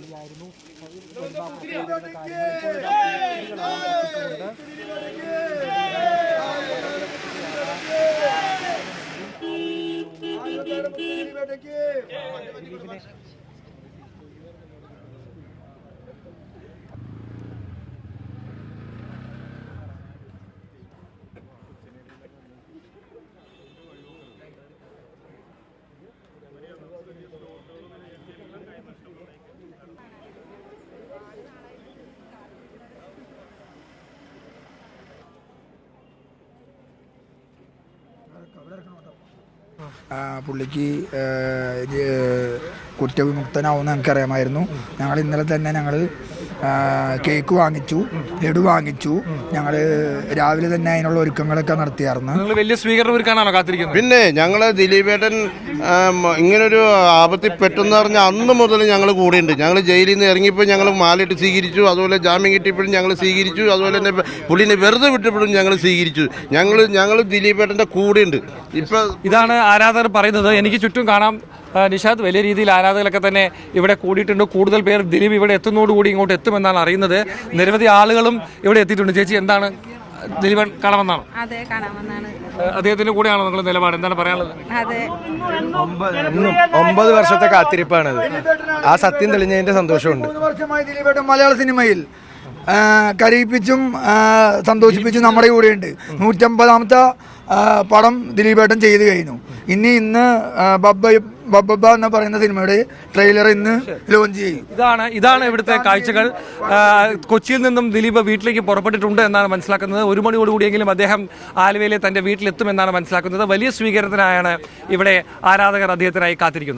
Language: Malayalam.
കൂടിയായിരുന്നു. പുള്ളിക്ക് കുറ്റവിമുക്തനാവുമെന്ന് ഞങ്ങൾക്കറിയാമായിരുന്നു. ഞങ്ങൾ ഇന്നലെ തന്നെ കേക്ക് വാങ്ങിച്ചു, ലഡു വാങ്ങിച്ചു. ഞങ്ങൾ രാവിലെ തന്നെ അതിനുള്ള ഒരുക്കങ്ങളൊക്കെ നടത്തിയായിരുന്നു. വലിയ സ്വീകരണം ഒരുക്കാനാണോ കാത്തിരിക്കുന്നത്? പിന്നെ ഞങ്ങൾ ദിലീപേട്ടൻ ഇങ്ങനൊരു ആപത്തിൽ പെട്ടെന്ന് പറഞ്ഞാൽ അന്ന് മുതൽ ഞങ്ങൾ കൂടെയുണ്ട്. ഞങ്ങൾ ജയിലിൽ നിന്ന് ഇറങ്ങിയപ്പോൾ ഞങ്ങൾ മാലയിട്ട് സ്വീകരിച്ചു, അതുപോലെ ജാമ്യം കിട്ടിയപ്പോഴും ഞങ്ങൾ സ്വീകരിച്ചു, അതുപോലെ തന്നെ പുള്ളിനെ വെറുതെ വിട്ടപ്പോഴും ഞങ്ങൾ സ്വീകരിച്ചു. ഞങ്ങൾ ദിലീപേട്ടൻ്റെ കൂടെയുണ്ട്. ഇപ്പം ഇതാണ് ആരാധകർ പറയുന്നത്. എനിക്ക് ചുറ്റും കാണാം നിഷാദ്, വലിയ രീതിയിൽ ആരാധകരൊക്കെ തന്നെ ഇവിടെ കൂടിയിട്ടുണ്ട്. കൂടുതൽ പേർ ദിലീപ് ഇവിടെ എത്തുന്നതോടുകൂടി ഇങ്ങോട്ട് എത്തുമെന്നാണ് അറിയുന്നത്. നിരവധി ആളുകളും ഇവിടെ എത്തിയിട്ടുണ്ട്. ചേച്ചി, എന്താണ് ദിലീപൻ കാണാമെന്നാണ്? അതെ, കാണാമെന്നാണ്. അദ്ദേഹത്തിന്റെ കൂടെയാണോ നിങ്ങൾ നിലപാട്? എന്താണ് പറയാനുള്ളത്? അതെ, 9 വർഷത്തെ കാത്തിരിപ്പാണത്. ആ സത്യം തെളിഞ്ഞതിന്റെ സന്തോഷമുണ്ട്. 3 വർഷമായി ദിലീപേട്ടൻ മലയാള സിനിമയിൽ കരയിപ്പിച്ചും സന്തോഷിപ്പിച്ചും നമ്മുടെ കൂടെയുണ്ട്. 150ാമത്തെ പടം ദിലീപേട്ടൻ ചെയ്തു കഴിഞ്ഞു. ഇന്ന് ബബ്ബ എന്ന് പറയുന്ന സിനിമയുടെ ട്രെയിലർ ഇന്ന് ലോഞ്ച് ചെയ്യും. ഇതാണ് ഇവിടുത്തെ കാഴ്ചകൾ. കൊച്ചിയിൽ നിന്നും ദിലീപ് വീട്ടിലേക്ക് പുറപ്പെട്ടിട്ടുണ്ട് എന്നാണ് മനസ്സിലാക്കുന്നത്. 1 മണിയോടുകൂടിയെങ്കിലും അദ്ദേഹം ആലുവയിലെ തന്റെ വീട്ടിലെത്തുമെന്നാണ് മനസ്സിലാക്കുന്നത്. വലിയ സ്വീകരണത്തിനായാണ് ഇവിടെ ആരാധകർ അദ്ദേഹത്തിനായി കാത്തിരിക്കുന്നത്.